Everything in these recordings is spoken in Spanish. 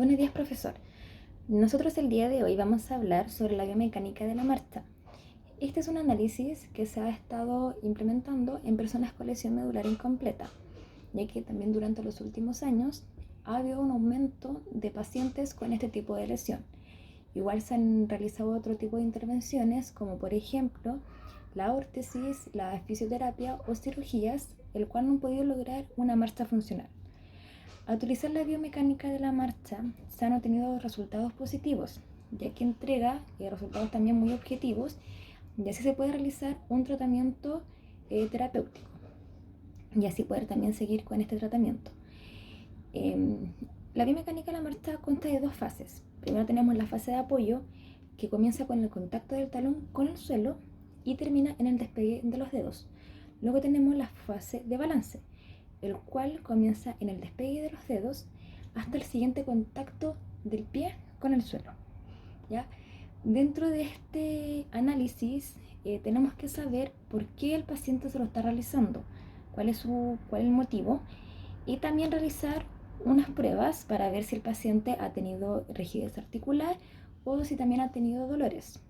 Buenos días, profesor. Nosotros el día de hoy vamos a hablar sobre la biomecánica de la marcha. Este es un análisis que se ha estado implementando en personas con lesión medular incompleta, ya que también durante los últimos años ha habido un aumento de pacientes con este tipo de lesión. Igual se han realizado otro tipo de intervenciones, como por ejemplo la órtesis, la fisioterapia o cirugías, el cual no han podido lograr una marcha funcional. Al utilizar la biomecánica de la marcha, se han obtenido resultados positivos, ya que entrega resultados también muy objetivos, y así se puede realizar un tratamiento terapéutico, y así poder también seguir con este tratamiento. La biomecánica de la marcha consta de dos fases. Primero tenemos la fase de apoyo, que comienza con el contacto del talón con el suelo y termina en el despegue de los dedos. Luego tenemos la fase de balance, el cual comienza en el despegue de los dedos hasta el siguiente contacto del pie con el suelo. ¿Ya? Dentro de este análisis tenemos que saber por qué el paciente se lo está realizando, cuál es el motivo, y también realizar unas pruebas para ver si el paciente ha tenido rigidez articular o si también ha tenido dolores,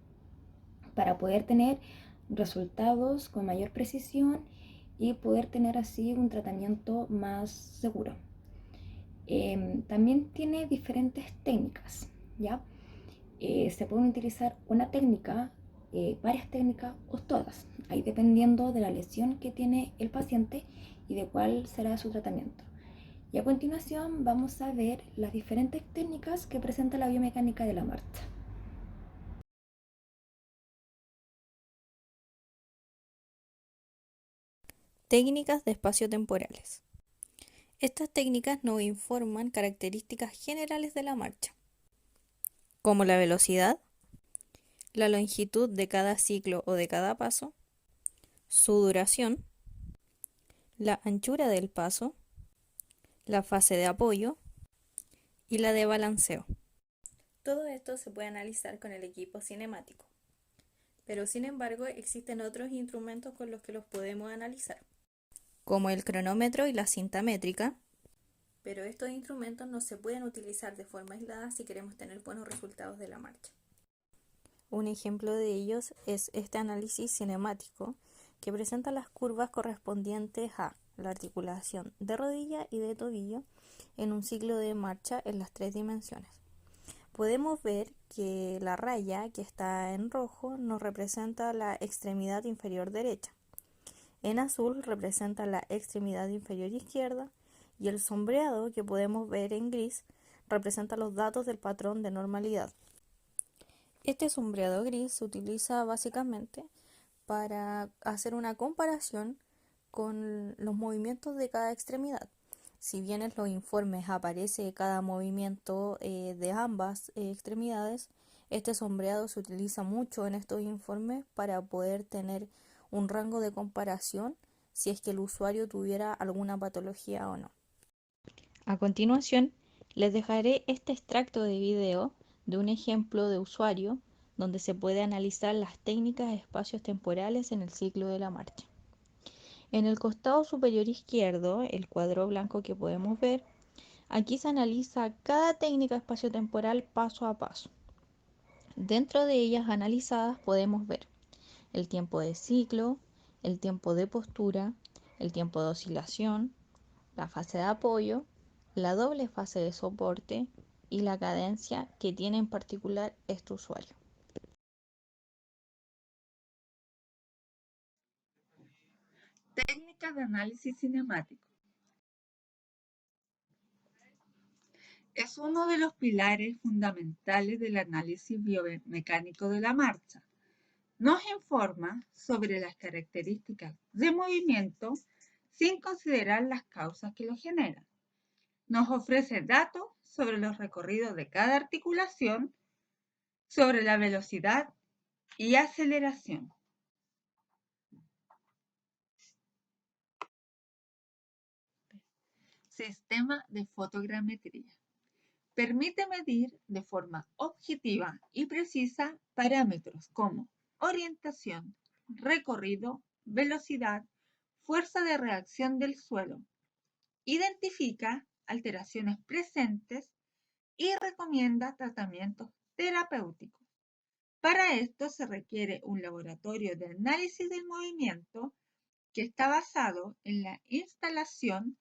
para poder tener resultados con mayor precisión y poder tener así un tratamiento más seguro. También tiene diferentes técnicas, ¿ya? Se pueden utilizar una técnica, varias técnicas o todas, ahí dependiendo de la lesión que tiene el paciente y de cuál será su tratamiento. Y a continuación vamos a ver las diferentes técnicas que presenta la biomecánica de la marcha. Técnicas de espacio-temporales. Estas técnicas nos informan características generales de la marcha, como la velocidad, la longitud de cada ciclo o de cada paso, su duración, la anchura del paso, la fase de apoyo y la de balanceo. Todo esto se puede analizar con el equipo cinemático, pero sin embargo existen otros instrumentos con los que los podemos analizar, como el cronómetro y la cinta métrica, pero estos instrumentos no se pueden utilizar de forma aislada si queremos tener buenos resultados de la marcha. Un ejemplo de ellos es este análisis cinemático que presenta las curvas correspondientes a la articulación de rodilla y de tobillo en un ciclo de marcha en las tres dimensiones. Podemos ver que la raya que está en rojo nos representa la extremidad inferior derecha, en azul representa la extremidad inferior izquierda y el sombreado que podemos ver en gris representa los datos del patrón de normalidad. Este sombreado gris se utiliza básicamente para hacer una comparación con los movimientos de cada extremidad. Si bien en los informes aparece cada movimiento de ambas extremidades, este sombreado se utiliza mucho en estos informes para poder tener un rango de comparación si es que el usuario tuviera alguna patología o no. A continuación, les dejaré este extracto de video de un ejemplo de usuario donde se puede analizar las técnicas de espacios temporales en el ciclo de la marcha. En el costado superior izquierdo, el cuadro blanco que podemos ver, aquí se analiza cada técnica espaciotemporal paso a paso. Dentro de ellas analizadas podemos ver el tiempo de ciclo, el tiempo de postura, el tiempo de oscilación, la fase de apoyo, la doble fase de soporte y la cadencia que tiene en particular este usuario. Técnica de análisis cinemático. Es uno de los pilares fundamentales del análisis biomecánico de la marcha. Nos informa sobre las características de movimiento sin considerar las causas que lo generan. Nos ofrece datos sobre los recorridos de cada articulación, sobre la velocidad y aceleración. Sistema de fotogrametría. Permite medir de forma objetiva y precisa parámetros como orientación, recorrido, velocidad, fuerza de reacción del suelo. Identifica alteraciones presentes y recomienda tratamientos terapéuticos. Para esto se requiere un laboratorio de análisis del movimiento que está basado en la instalación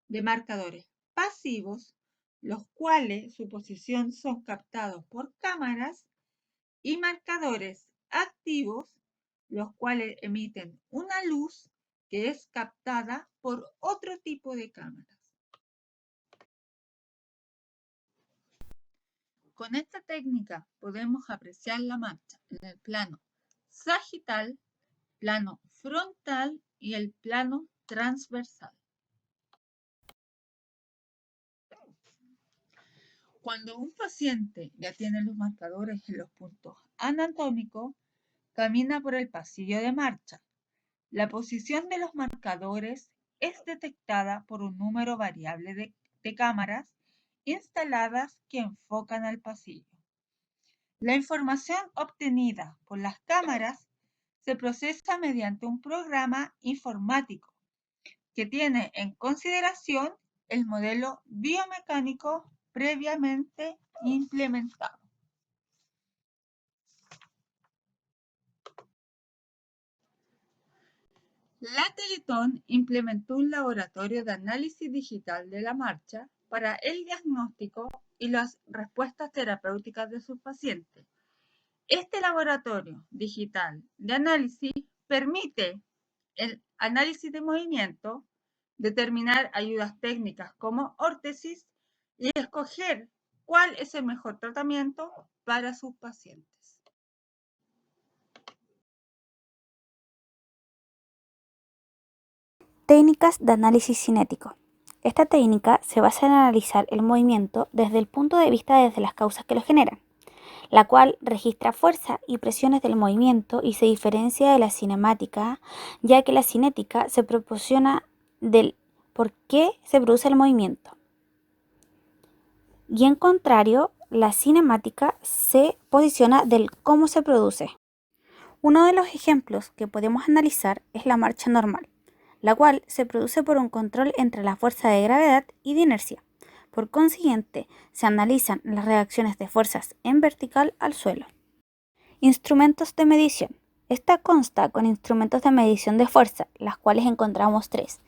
de marcadores pasivos, los cuales su posición son captados por cámaras, y marcadores activos, los cuales emiten una luz que es captada por otro tipo de cámaras. Con esta técnica podemos apreciar la marcha en el plano sagital, plano frontal y el plano transversal. Cuando un paciente ya tiene los marcadores en los puntos anatómicos, camina por el pasillo de marcha. La posición de los marcadores es detectada por un número variable de cámaras instaladas que enfocan al pasillo. La información obtenida por las cámaras se procesa mediante un programa informático que tiene en consideración el modelo biomecánico previamente implementado. La Teletón implementó un laboratorio de análisis digital de la marcha para el diagnóstico y las respuestas terapéuticas de sus pacientes. Este laboratorio digital de análisis permite el análisis de movimiento, determinar ayudas técnicas como órtesis y escoger cuál es el mejor tratamiento para sus pacientes. Técnicas de análisis cinético. Esta técnica se basa en analizar el movimiento desde el punto de vista desde las causas que lo generan, la cual registra fuerza y presiones del movimiento y se diferencia de la cinemática, ya que la cinética se proporciona del por qué se produce el movimiento. Y en contrario, la cinemática se posiciona del cómo se produce. Uno de los ejemplos que podemos analizar es la marcha normal, la cual se produce por un control entre la fuerza de gravedad y de inercia. Por consiguiente, se analizan las reacciones de fuerzas en vertical al suelo. Instrumentos de medición. Esta consta con instrumentos de medición de fuerza, las cuales encontramos tres.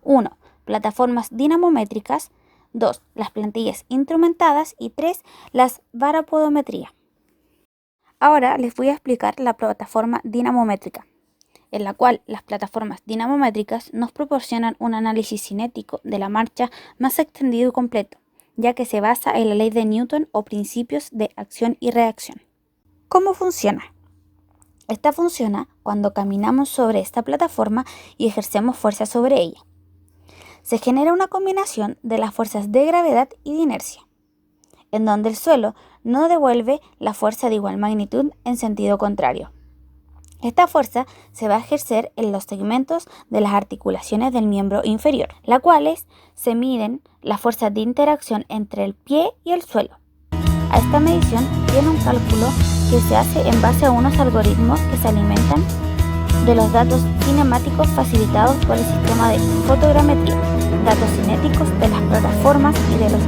1. Plataformas dinamométricas. 2. Las plantillas instrumentadas. Y 3. Las varapodometría. Ahora les voy a explicar la plataforma dinamométrica, en la cual las plataformas dinamométricas nos proporcionan un análisis cinético de la marcha más extendido y completo, ya que se basa en la ley de Newton o principios de acción y reacción. ¿Cómo funciona? Esta funciona cuando caminamos sobre esta plataforma y ejercemos fuerza sobre ella. Se genera una combinación de las fuerzas de gravedad y de inercia, en donde el suelo no devuelve la fuerza de igual magnitud en sentido contrario. Esta fuerza se va a ejercer en los segmentos de las articulaciones del miembro inferior, las cuales se miden las fuerzas de interacción entre el pie y el suelo. A esta medición tiene un cálculo que se hace en base a unos algoritmos que se alimentan de los datos cinemáticos facilitados por el sistema de fotogrametría, datos cinéticos de las plataformas y de los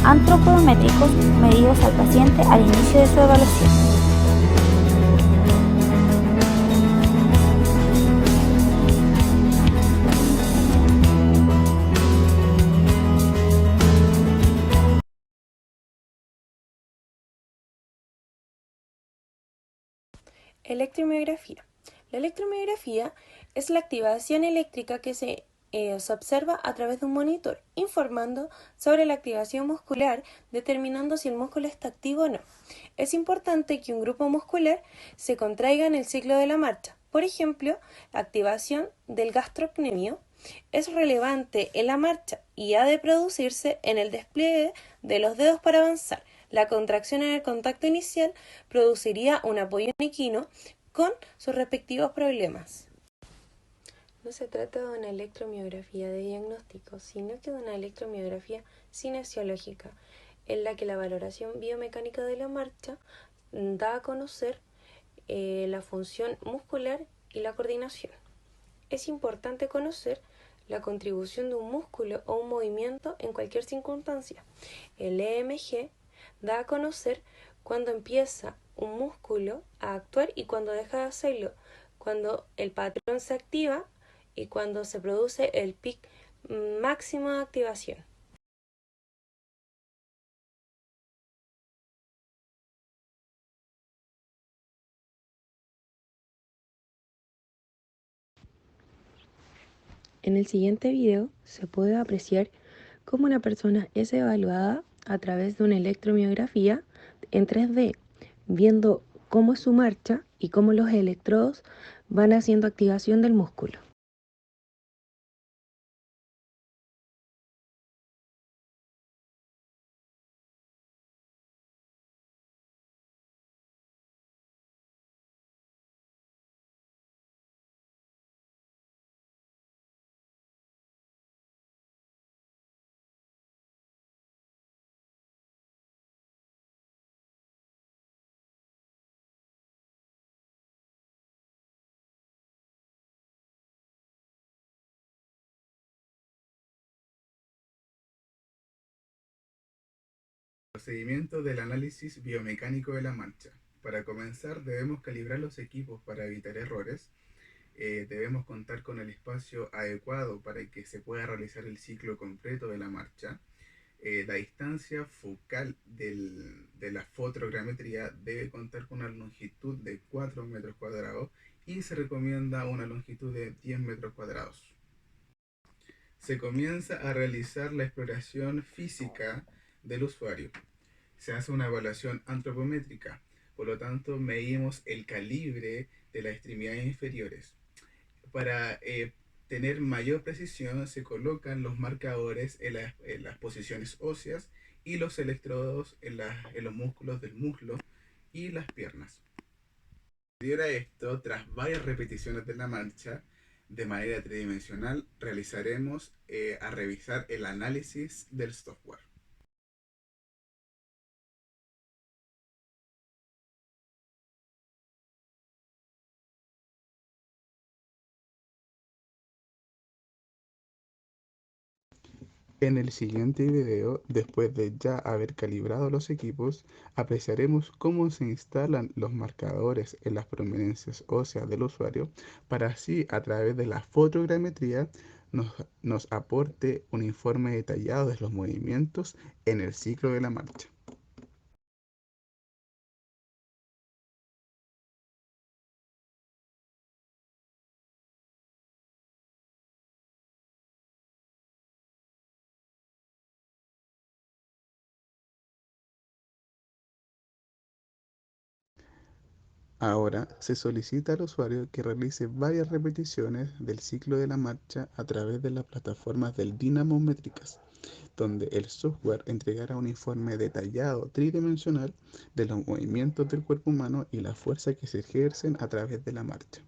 antropométricos medidos al paciente al inicio de su evaluación. Electromiografía. La electromiografía es la activación eléctrica que se observa a través de un monitor, informando sobre la activación muscular, determinando si el músculo está activo o no. Es importante que un grupo muscular se contraiga en el ciclo de la marcha. Por ejemplo, la activación del gastrocnemio es relevante en la marcha y ha de producirse en el despliegue de los dedos para avanzar. La contracción en el contacto inicial produciría un apoyo equino con sus respectivos problemas. No se trata de una electromiografía de diagnóstico, sino que de una electromiografía cinesiológica, en la que la valoración biomecánica de la marcha da a conocer la función muscular y la coordinación. Es importante conocer la contribución de un músculo o un movimiento en cualquier circunstancia. El EMG da a conocer cuando empieza un músculo a actuar y cuando deja de hacerlo, cuando el patrón se activa y cuando se produce el pic máximo de activación. En el siguiente video se puede apreciar cómo una persona es evaluada a través de una electromiografía en 3D, viendo cómo es su marcha y cómo los electrodos van haciendo activación del músculo. Procedimiento del análisis biomecánico de la marcha. Para comenzar debemos calibrar los equipos para evitar errores. Debemos contar con el espacio adecuado para que se pueda realizar el ciclo completo de la marcha. La distancia focal de la fotogrametría debe contar con una longitud de 4 metros cuadrados y se recomienda una longitud de 10 metros cuadrados. Se comienza a realizar la exploración física del usuario. Se hace una evaluación antropométrica, por lo tanto medimos el calibre de las extremidades inferiores. Para tener mayor precisión se colocan los marcadores en las posiciones óseas y los electrodos en los músculos del muslo y las piernas. Posterior a esto, tras varias repeticiones de la marcha, de manera tridimensional, realizaremos a revisar el análisis del software. En el siguiente video, después de ya haber calibrado los equipos, apreciaremos cómo se instalan los marcadores en las prominencias óseas del usuario para así, a través de la fotogrametría, nos aporte un informe detallado de los movimientos en el ciclo de la marcha. Ahora se solicita al usuario que realice varias repeticiones del ciclo de la marcha a través de las plataformas del Dynamométricas, donde el software entregará un informe detallado tridimensional de los movimientos del cuerpo humano y la fuerza que se ejercen a través de la marcha.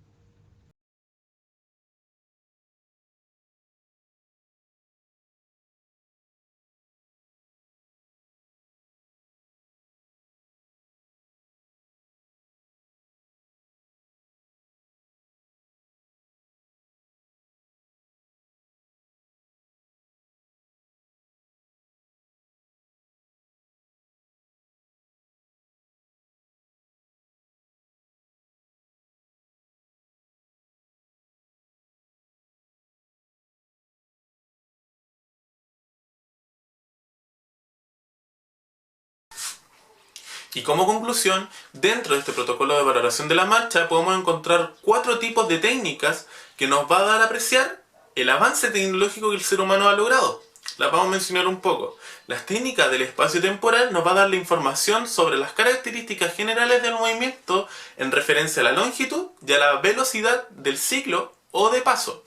Y como conclusión, dentro de este protocolo de valoración de la marcha podemos encontrar 4 tipos de técnicas que nos va a dar a apreciar el avance tecnológico que el ser humano ha logrado. Las vamos a mencionar un poco. Las técnicas del espacio temporal nos va a dar la información sobre las características generales del movimiento en referencia a la longitud y a la velocidad del ciclo o de paso.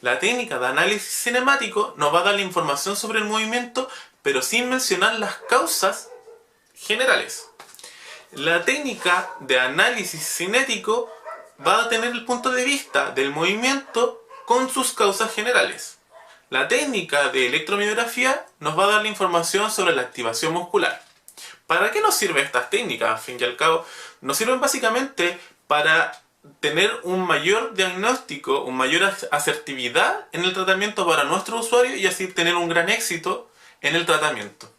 La técnica de análisis cinemático nos va a dar la información sobre el movimiento, pero sin mencionar las causas generales. La técnica de análisis cinético va a tener el punto de vista del movimiento con sus causas generales. La técnica de electromiografía nos va a dar la información sobre la activación muscular. ¿Para qué nos sirven estas técnicas? Al fin y al cabo, nos sirven básicamente para tener un mayor diagnóstico, una mayor asertividad en el tratamiento para nuestro usuario y así tener un gran éxito en el tratamiento.